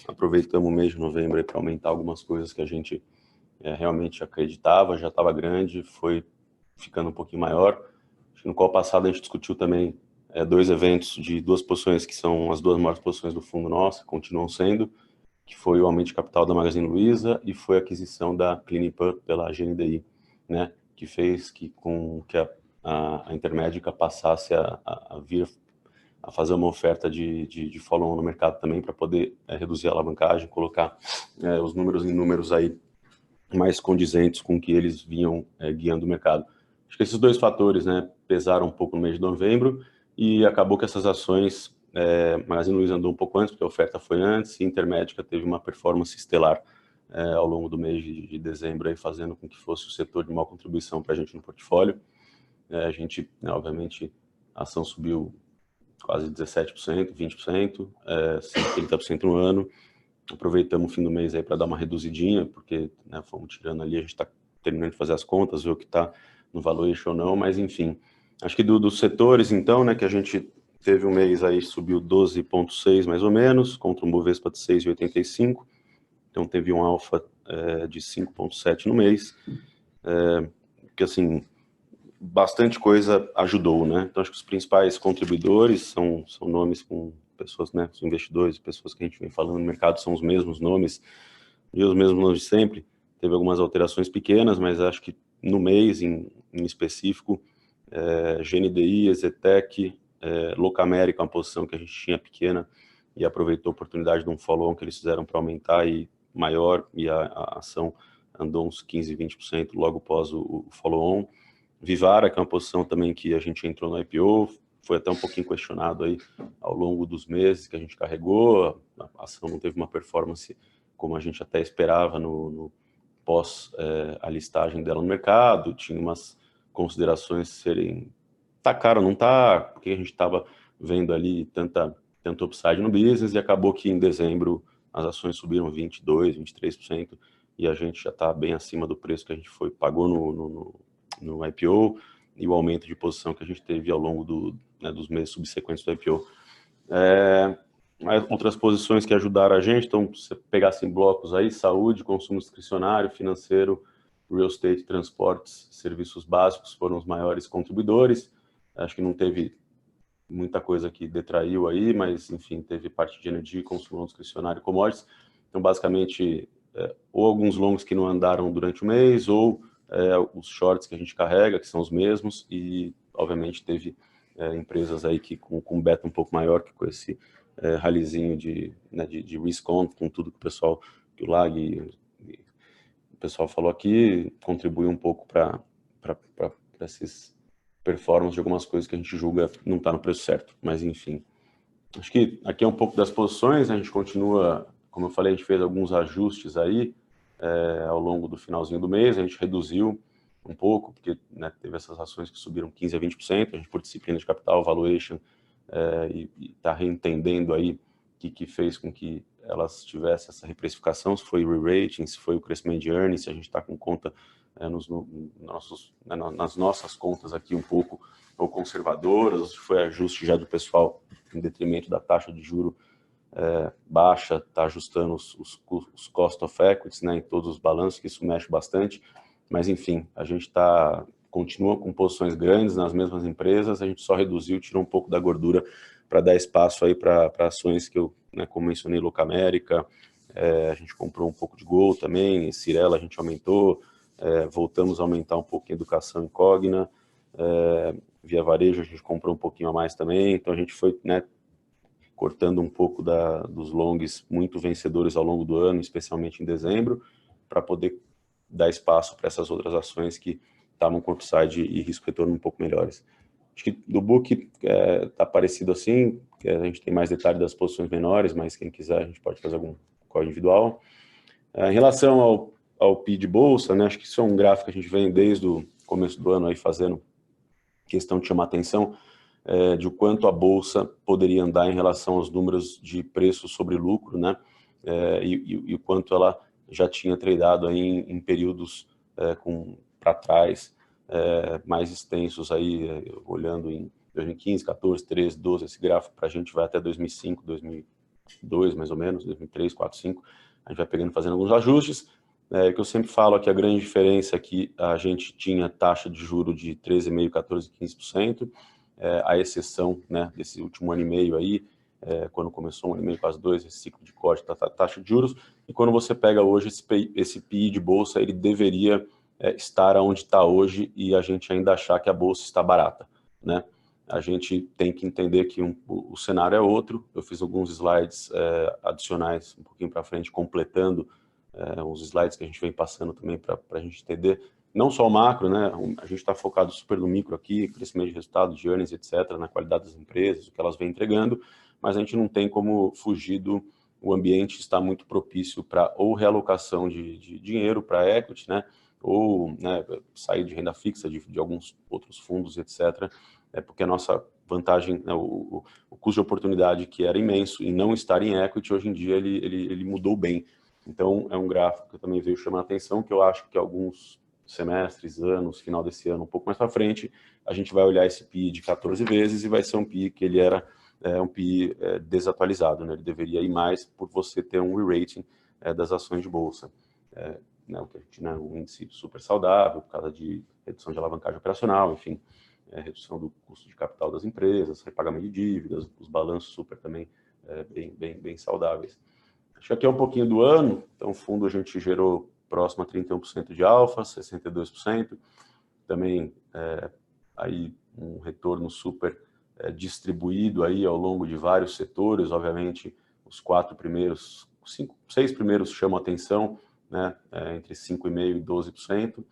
Aproveitamos o mês de novembro para aumentar algumas coisas que a gente realmente acreditava, já estava grande, foi ficando um pouquinho maior. Acho que no qual passado a gente discutiu também dois eventos de duas posições que são as duas maiores posições do fundo nosso, continuam sendo, que foi o aumento de capital da Magazine Luiza e foi a aquisição da Cleanip pela GNDI, né, que fez que a Intermédica passasse a vir a fazer uma oferta de follow-on no mercado também, para poder reduzir a alavancagem, colocar os números em números aí mais condizentes com o que eles vinham guiando o mercado. Acho que esses dois fatores, né, pesaram um pouco no mês de novembro, e acabou que essas ações, Magazine Luiza andou um pouco antes, porque a oferta foi antes, e Intermédica teve uma performance estelar ao longo do mês de dezembro, aí, fazendo com que fosse o setor de maior contribuição para a gente no portfólio. A gente, obviamente, a ação subiu quase 17%, 20%, 130% no ano. Aproveitamos o fim do mês aí para dar uma reduzidinha, porque, né, fomos tirando ali, a gente está terminando de fazer as contas, ver o que está no valuation ou não, mas enfim. Acho que dos setores, então, né, que a gente teve um mês aí, subiu 12,6 mais ou menos, contra um Bovespa de 6,85, então teve um alfa de 5,7 no mês, que assim, bastante coisa ajudou, né? Então acho que os principais contribuidores são nomes com pessoas, né, os investidores, pessoas que a gente vem falando no mercado, são os mesmos nomes, e os mesmos nomes de sempre. Teve algumas alterações pequenas, mas acho que no mês, em específico, GNDI, EZTEC, Locamerica, uma posição que a gente tinha pequena e aproveitou a oportunidade de um follow-on que eles fizeram para aumentar e maior, e a ação andou uns 15%, 20% logo após o follow-on. Vivara, que é uma posição também que a gente entrou no IPO, foi até um pouquinho questionado aí ao longo dos meses que a gente carregou, a ação não teve uma performance como a gente até esperava no pós a listagem dela no mercado, tinha umas considerações serem, tá caro ou não tá, porque a gente estava vendo ali tanto upside no business, e acabou que em dezembro as ações subiram 22%, 23%, e a gente já está bem acima do preço que a gente pagou no IPO, e o aumento de posição que a gente teve ao longo dos meses subsequentes do IPO. outras posições que ajudaram a gente, então, se você pegasse em blocos aí, saúde, consumo discricionário, financeiro, real estate, transportes, serviços básicos foram os maiores contribuidores. Acho que não teve muita coisa que detraiu aí, mas, enfim, teve parte de energia, consumo não discricionário e commodities. Então, basicamente, ou alguns longs que não andaram durante o mês, ou os shorts que a gente carrega, que são os mesmos, e, obviamente, teve empresas aí que com beta um pouco maior, que com esse ralizinho de risk on, com tudo que o pessoal, que o lag, o pessoal falou aqui, contribui um pouco para esses performance de algumas coisas que a gente julga não está no preço certo, mas enfim. Acho que aqui é um pouco das posições, a gente continua, como eu falei, a gente fez alguns ajustes aí ao longo do finalzinho do mês, a gente reduziu um pouco, porque teve essas ações que subiram 15% a 20%, a gente por disciplina de capital, valuation, e está reentendendo aí o que fez com que elas tivessem essa reprecificação, se foi re-rating, se foi o crescimento de earnings, se a gente está com conta nas nossas contas aqui um pouco ou conservadoras, se foi ajuste já do pessoal em detrimento da taxa de juro baixa, está ajustando os cost of equities, em todos os balanços, que isso mexe bastante, mas enfim, a gente continua com posições grandes nas mesmas empresas, a gente só reduziu, tirou um pouco da gordura para dar espaço aí para ações que eu, como mencionei, Locamérica, a gente comprou um pouco de Gol também, Cirela a gente aumentou, voltamos a aumentar um pouco em educação em Cogna, Via Varejo a gente comprou um pouquinho a mais também, então a gente foi cortando um pouco dos longs muito vencedores ao longo do ano, especialmente em dezembro, para poder dar espaço para essas outras ações que estavam com upside e risco-retorno um pouco melhores. Acho que do book está parecido assim, a gente tem mais detalhes das posições menores, mas quem quiser a gente pode fazer algum call individual. Em relação ao PI de bolsa, acho que isso é um gráfico que a gente vem desde o começo do ano aí fazendo questão de chamar atenção de o quanto a bolsa poderia andar em relação aos números de preço sobre lucro, e o quanto ela já tinha tradado aí em períodos para trás, mais extensos aí, olhando em 2015, 14, 13, 12, esse gráfico para a gente vai até 2005, 2002 mais ou menos, 2003, 4, 5, a gente vai pegando, fazendo alguns ajustes, que eu sempre falo que a grande diferença é que a gente tinha taxa de juro de 13,5%, 14%, 15%, a exceção desse último ano e meio aí, quando começou um ano e meio, quase 2, esse ciclo de corte da taxa de juros, e quando você pega hoje esse PI de bolsa, ele deveria estar onde está hoje e a gente ainda achar que a bolsa está barata, A gente tem que entender que o cenário é outro, eu fiz alguns slides adicionais um pouquinho para frente, completando uns slides que a gente vem passando também para a gente entender, não só o macro, a gente está focado super no micro aqui, crescimento de resultados, de earnings, etc., na qualidade das empresas, o que elas vêm entregando, mas a gente não tem como fugir o ambiente está muito propício para ou realocação de dinheiro para equity, ou sair de renda fixa de alguns outros fundos, etc., porque a nossa vantagem, o custo de oportunidade que era imenso e não estar em equity, hoje em dia ele mudou bem. Então, é um gráfico que eu também veio chamando a atenção, que eu acho que alguns semestres, anos, final desse ano, um pouco mais para frente, a gente vai olhar esse PI de 14 vezes e vai ser um PI que ele era um PI desatualizado, Ele deveria ir mais por você ter um re-rating das ações de bolsa. O que a gente, um índice super saudável, por causa de redução de alavancagem operacional, enfim, redução do custo de capital das empresas, repagamento de dívidas, os balanços super também bem saudáveis. Acho que aqui é um pouquinho do ano, então o fundo a gente gerou próximo a 31% de alfa, 62%, também aí um retorno super distribuído aí ao longo de vários setores, obviamente os 6 primeiros chamam atenção, entre 5,5% e 12%,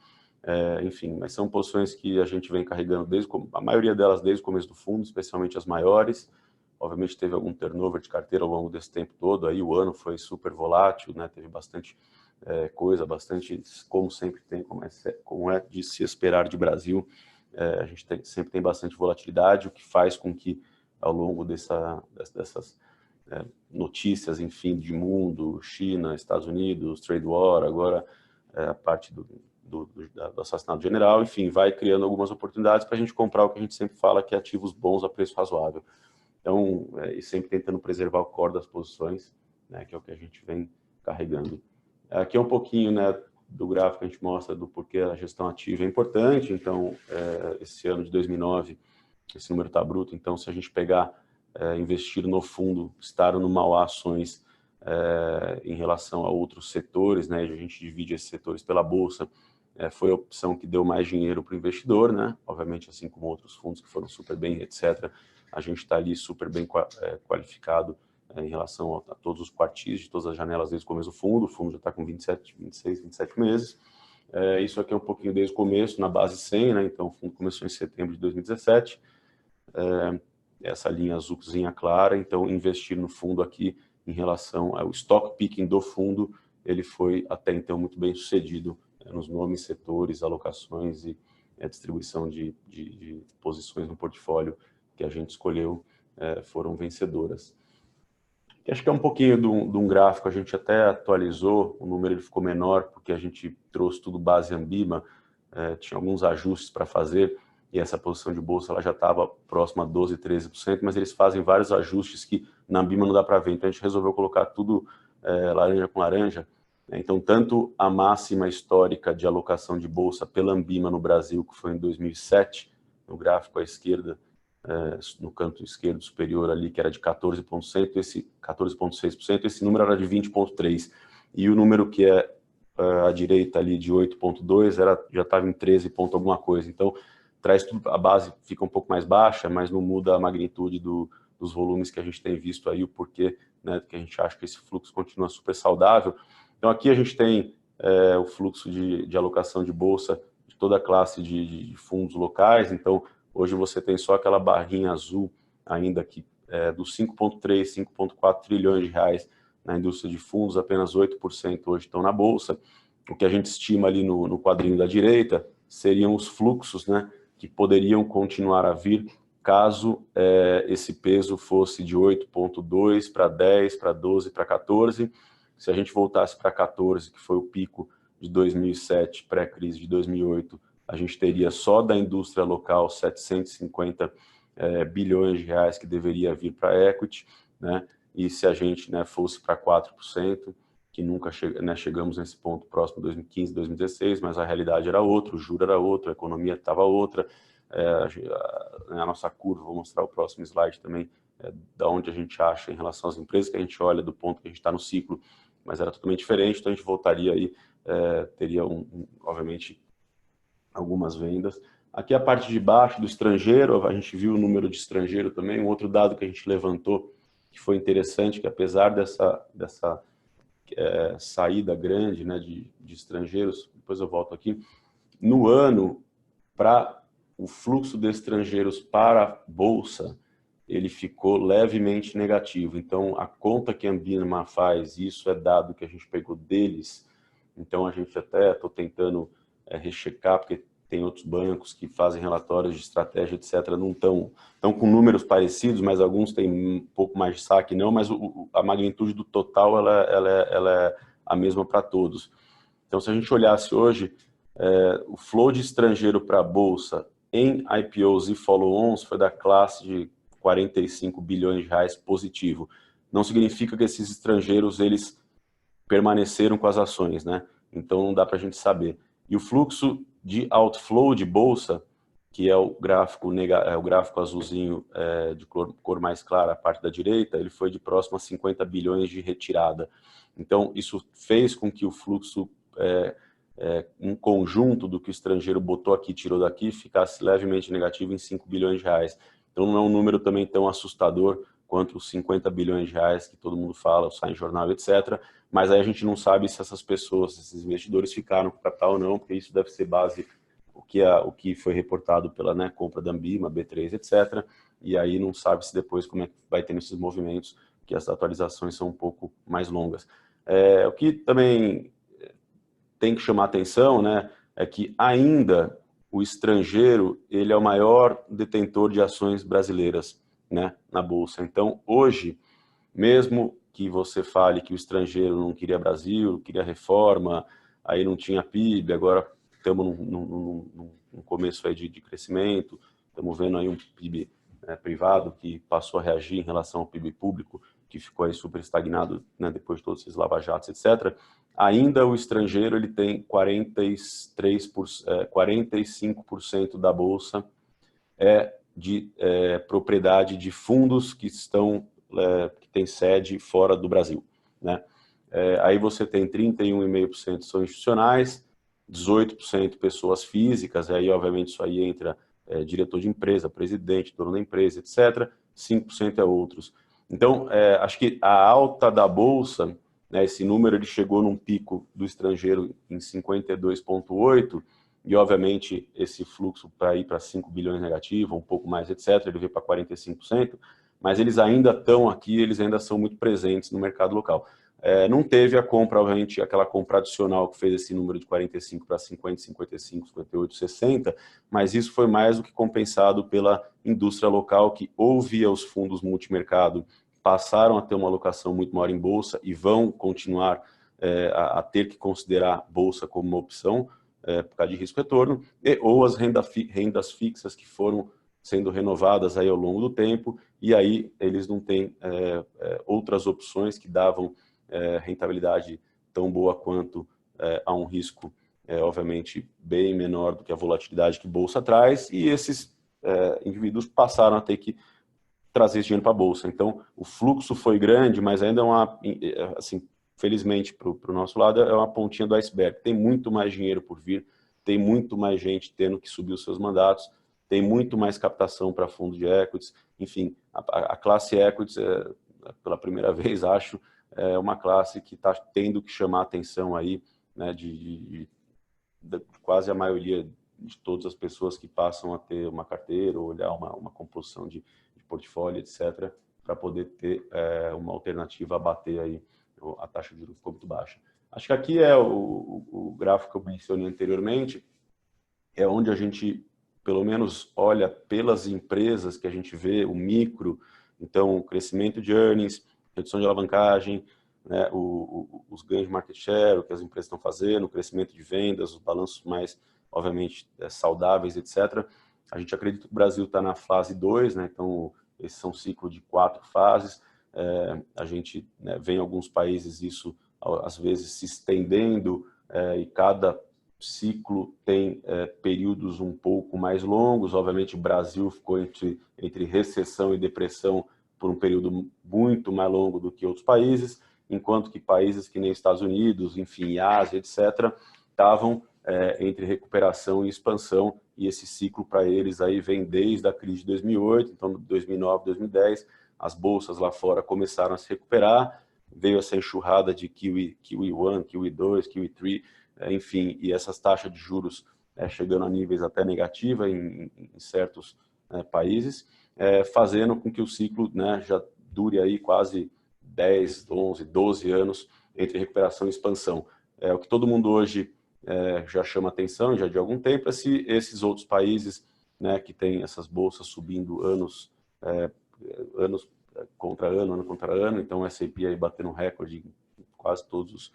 enfim, mas são posições que a gente vem carregando a maioria delas desde o começo do fundo, especialmente as maiores. Obviamente teve algum turnover de carteira ao longo desse tempo todo, aí o ano foi super volátil, teve bastante coisa, bastante, como sempre tem, como é de se esperar de Brasil, a gente sempre tem bastante volatilidade, o que faz com que ao longo dessas notícias, enfim, de mundo, China, Estados Unidos, trade war, agora a parte do assassinato general, enfim, vai criando algumas oportunidades para a gente comprar o que a gente sempre fala que é ativos bons a preço razoável. Então, e sempre tentando preservar o core das posições, né, que é o que a gente vem carregando. Aqui é um pouquinho, né, do gráfico que a gente mostra do porquê a gestão ativa é importante. Então, esse ano de 2009, esse número está bruto. Então, se a gente pegar, investir no fundo, estar no Mauá Ações em relação a outros setores, né, a gente divide esses setores pela bolsa, foi a opção que deu mais dinheiro para o investidor, né? Obviamente, assim como outros fundos que foram super bem, etc., a gente está ali super bem qualificado em relação a todos os quartis de todas as janelas desde o começo do fundo. O fundo já está com 26, 27 meses. Isso aqui é um pouquinho desde o começo, na base 100, né? Então, o fundo começou em setembro de 2017. Essa linha azulzinha clara. Então, investir no fundo aqui em relação ao stock picking do fundo, ele foi até então muito bem sucedido nos nomes, setores, alocações e distribuição de posições no portfólio que a gente escolheu foram vencedoras. Acho que é um pouquinho de um gráfico, a gente até atualizou, o número ele ficou menor, porque a gente trouxe tudo base Ambima, tinha alguns ajustes para fazer, e essa posição de bolsa ela já estava próxima a 12%, 13%, mas eles fazem vários ajustes que na Ambima não dá para ver, então a gente resolveu colocar tudo laranja com laranja. Então, tanto a máxima histórica de alocação de bolsa pela Ambima no Brasil, que foi em 2007, no gráfico à esquerda, no canto esquerdo superior ali, que era de 14,6%, esse número era de 20,3%. E o número que é à direita ali de 8,2% já estava em 13 ponto alguma coisa. Então, traz tudo, a base fica um pouco mais baixa, mas não muda a magnitude dos volumes que a gente tem visto aí, o porquê, né, que a gente acha que esse fluxo continua super saudável. Então, aqui a gente tem o fluxo de alocação de bolsa de toda a classe de fundos locais. Então, hoje você tem só aquela barrinha azul ainda que dos 5,3, 5,4 trilhões de reais na indústria de fundos, apenas 8% hoje estão na bolsa. O que a gente estima ali no quadrinho da direita seriam os fluxos, né, que poderiam continuar a vir caso esse peso fosse de 8,2 para 10, para 12, para 14. Se a gente voltasse para 14, que foi o pico de 2007, pré-crise de 2008, a gente teria só da indústria local 750 bilhões de reais que deveria vir para a equity, né? E se a gente, né, fosse para 4%, que nunca chegamos nesse ponto próximo de 2015, 2016, mas a realidade era outra, o juro era outro, a economia estava outra, a nossa curva, vou mostrar o próximo slide também, da onde a gente acha em relação às empresas que a gente olha, do ponto que a gente está no ciclo, mas era totalmente diferente. Então a gente voltaria aí, teria obviamente algumas vendas. Aqui a parte de baixo do estrangeiro, a gente viu o número de estrangeiro também. Um outro dado que a gente levantou que foi interessante, que apesar dessa saída grande, né, de estrangeiros, depois eu volto aqui, no ano, para o fluxo de estrangeiros para a bolsa, ele ficou levemente negativo. Então, a conta que a Ambima faz, isso é dado que a gente pegou deles, então a gente até estou tentando rechecar, porque tem outros bancos que fazem relatórios de estratégia, etc., não estão com números parecidos, mas alguns têm um pouco mais de saque, não, mas a magnitude do total ela é a mesma para todos. Então, se a gente olhasse hoje, o flow de estrangeiro para a Bolsa em IPOs e follow-ons foi da classe de 45 bilhões de reais positivo. Não significa que esses estrangeiros eles permaneceram com as ações, né? Então, não dá para a gente saber. E o fluxo de outflow de bolsa, que é o gráfico azulzinho de cor mais clara, a parte da direita, ele foi de próximo a 50 bilhões de retirada. Então, isso fez com que o fluxo, um conjunto do que o estrangeiro botou aqui, tirou daqui, ficasse levemente negativo em 5 bilhões de reais. Então, não é um número também tão assustador quanto os 50 bilhões de reais que todo mundo fala, sai em jornal, etc., mas aí a gente não sabe se essas pessoas, esses investidores ficaram com capital ou não, porque isso deve ser base o que foi reportado pela, né, compra da Ambima, B3, etc. E aí não sabe se depois como é que vai ter esses movimentos, que as atualizações são um pouco mais longas. O que também tem que chamar atenção, né, é que ainda o estrangeiro ele é o maior detentor de ações brasileiras, né, na Bolsa. Então, hoje, mesmo que você fale que o estrangeiro não queria Brasil, queria reforma, aí não tinha PIB, agora estamos num começo aí de crescimento, estamos vendo aí um PIB privado, que passou a reagir em relação ao PIB público, que ficou aí super estagnado, né, depois de todos esses lava-jatos, etc., ainda o estrangeiro ele tem 45% da bolsa de propriedade de fundos que têm sede fora do Brasil, né? Aí você tem 31,5% são institucionais, 18% pessoas físicas, aí obviamente isso aí entra diretor de empresa, presidente, dono da empresa, etc. 5% é outros. Então, acho que a alta da Bolsa, né, esse número ele chegou num pico do estrangeiro em 52,8%, e obviamente esse fluxo para ir para 5 bilhões negativo, um pouco mais, etc., ele veio para 45%, mas eles ainda estão aqui, eles ainda são muito presentes no mercado local. Não teve a compra, obviamente, aquela compra adicional que fez esse número de 45 para 50, 55, 58, 60, mas isso foi mais do que compensado pela indústria local, que ou via os fundos multimercado passaram a ter uma alocação muito maior em bolsa e vão continuar a ter que considerar bolsa como uma opção por causa de risco-retorno, ou as rendas fixas que foram sendo renovadas aí ao longo do tempo, e aí eles não têm outras opções que davam rentabilidade tão boa quanto a um risco, obviamente, bem menor do que a volatilidade que bolsa traz, e esses indivíduos passaram a ter que trazer esse dinheiro para a bolsa. Então, o fluxo foi grande, mas ainda assim, felizmente para o nosso lado, é uma pontinha do iceberg. Tem muito mais dinheiro por vir, tem muito mais gente tendo que subir os seus mandatos, tem muito mais captação para fundos de equities, enfim, a classe equities, pela primeira vez, acho, é uma classe que está tendo que chamar a atenção aí, né, de quase a maioria de todas as pessoas que passam a ter uma carteira ou olhar uma composição de portfólio, etc., para poder ter uma alternativa a bater aí a taxa de juros ficou muito baixa. Acho que aqui é o gráfico que eu mencionei anteriormente, é onde a gente, pelo menos, olha pelas empresas que a gente vê, o micro, então, o crescimento de earnings, redução de alavancagem, né, os ganhos de market share, o que as empresas estão fazendo, o crescimento de vendas, os balanços mais, obviamente, saudáveis, etc. A gente acredita que o Brasil está na fase 2, né, então, esse são um ciclo de 4 fases. A gente vê em alguns países isso, às vezes, se estendendo, e cada ciclo tem períodos um pouco mais longos. Obviamente, o Brasil ficou entre recessão e depressão por um período muito mais longo do que outros países, enquanto que países que nem Estados Unidos, enfim, Ásia, etc., estavam entre recuperação e expansão, e esse ciclo para eles aí vem desde a crise de 2008, então 2009, 2010, as bolsas lá fora começaram a se recuperar, veio essa enxurrada de Kiwi 1, Kiwi 2, Kiwi 3, enfim, e essas taxas de juros chegando a níveis até negativa em certos países, fazendo com que o ciclo já dure aí quase 10, 11, 12 anos entre recuperação e expansão. O que todo mundo hoje já chama atenção, já de algum tempo, é se esses outros países, que têm essas bolsas subindo anos contra ano, ano contra ano, então o S&P aí batendo recorde em quase todos os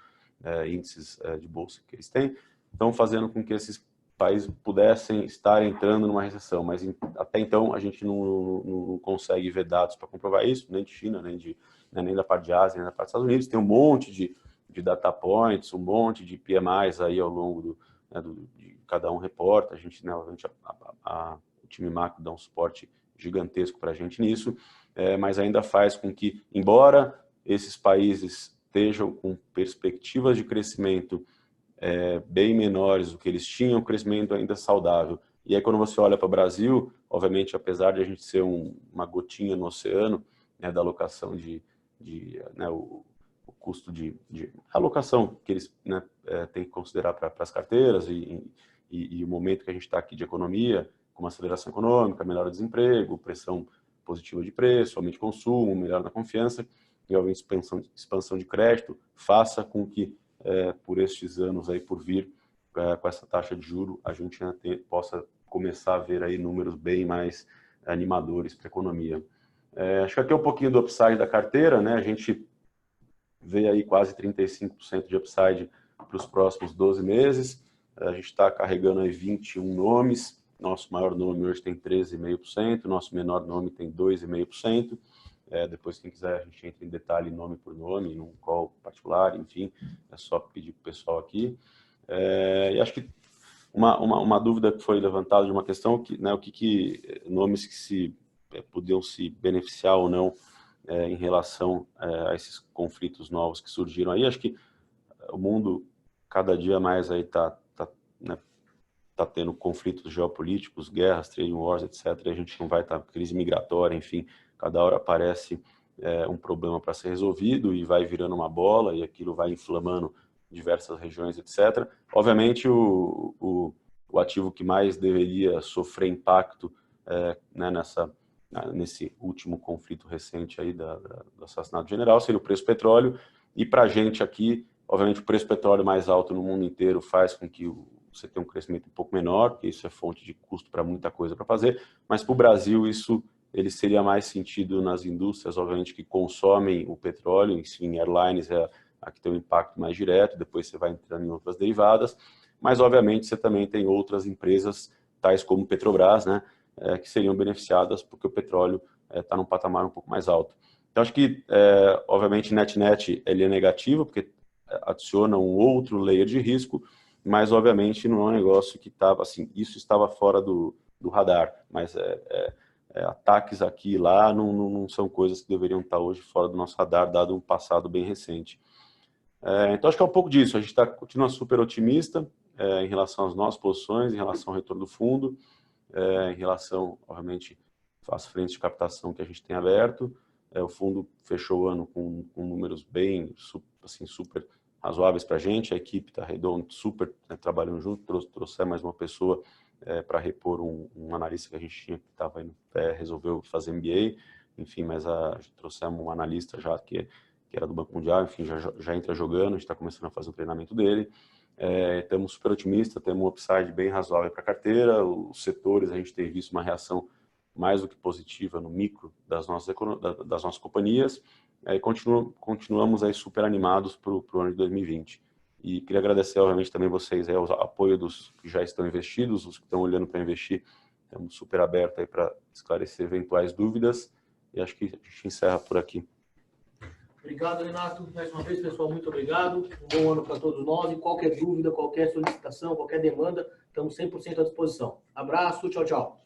índices de bolsa que eles têm, estão fazendo com que esses países pudessem estar entrando numa recessão, mas até então a gente não consegue ver dados para comprovar isso, nem de China, nem da parte de Ásia, nem da parte dos Estados Unidos. Tem um monte de data points, um monte de PMIs aí ao longo de cada um reporta. A gente, o time macro dá um suporte gigantesco para a gente nisso, mas ainda faz com que, embora esses países estejam com perspectivas de crescimento bem menores do que eles tinham, o crescimento ainda saudável. E aí quando você olha para o Brasil, obviamente, apesar de a gente ser uma gotinha no oceano, da alocação o custo de alocação que eles têm que considerar para as carteiras e o momento que a gente está aqui de economia, com uma aceleração econômica, melhora do desemprego, pressão positiva de preço, aumento de consumo, melhora da confiança e a expansão de crédito, faça com que por estes anos aí por vir, com essa taxa de juro, a gente possa começar a ver aí números bem mais animadores para a economia. Acho que aqui é um pouquinho do upside da carteira, né? A gente vê aí quase 35% de upside para os próximos 12 meses. A gente está carregando aí 21 nomes, nosso maior nome hoje tem 13,5%, nosso menor nome tem 2,5%. Depois, quem quiser, a gente entra em detalhe nome por nome, num call particular, enfim, é só pedir para o pessoal aqui. E acho que uma dúvida que foi levantada de uma questão, né, nomes que podiam se beneficiar ou não em relação a esses conflitos novos que surgiram aí. Acho que o mundo cada dia mais aí né, tendo conflitos geopolíticos, guerras, trade wars, etc. A gente não vai estar crise migratória, enfim, cada hora aparece um problema para ser resolvido e vai virando uma bola e aquilo vai inflamando diversas regiões, etc. Obviamente, o ativo que mais deveria sofrer impacto né, nesse último conflito recente aí do assassinato general seria o preço do petróleo. E para a gente aqui, obviamente, o preço do petróleo mais alto no mundo inteiro faz com que você tenha um crescimento um pouco menor, porque isso é fonte de custo para muita coisa para fazer, mas para o Brasil ele seria mais sentido nas indústrias, obviamente, que consomem o petróleo, em airlines é a que tem um impacto mais direto, depois você vai entrando em outras derivadas, mas, obviamente, você também tem outras empresas, tais como Petrobras, né, que seriam beneficiadas porque o petróleo está num patamar um pouco mais alto. Então, acho que, obviamente, net ele é negativo, porque adiciona um outro layer de risco, mas, obviamente, não é um negócio que estava, assim, isso estava fora do radar, mas ataques aqui e lá não são coisas que deveriam estar hoje fora do nosso radar, dado um passado bem recente. Então, acho que é um pouco disso. A gente continua super otimista em relação às nossas posições, em relação ao retorno do fundo, em relação, obviamente, às frentes de captação que a gente tem aberto. O fundo fechou o ano com números bem, assim, super razoáveis para a gente. A equipe está redonda, super trabalhando junto. Trouxer mais uma pessoa para repor um analista que a gente tinha que estava indo, resolveu fazer MBA. Enfim, mas trouxemos um analista já que era do Banco Mundial, enfim, já entra jogando, a gente está começando a fazer o treinamento dele. Estamos super otimistas, temos um upside bem razoável para a carteira. Os setores, a gente tem visto uma reação mais do que positiva no micro das nossas companhias. Continuamos aí super animados para o ano de 2020. E queria agradecer, obviamente, também vocês, o apoio dos que já estão investidos, os que estão olhando para investir. Estamos super abertos aí para esclarecer eventuais dúvidas. E acho que a gente encerra por aqui. Obrigado, Renato. Mais uma vez, pessoal, muito obrigado. Um bom ano para todos nós. E qualquer dúvida, qualquer solicitação, qualquer demanda, estamos 100% à disposição. Abraço, tchau, tchau.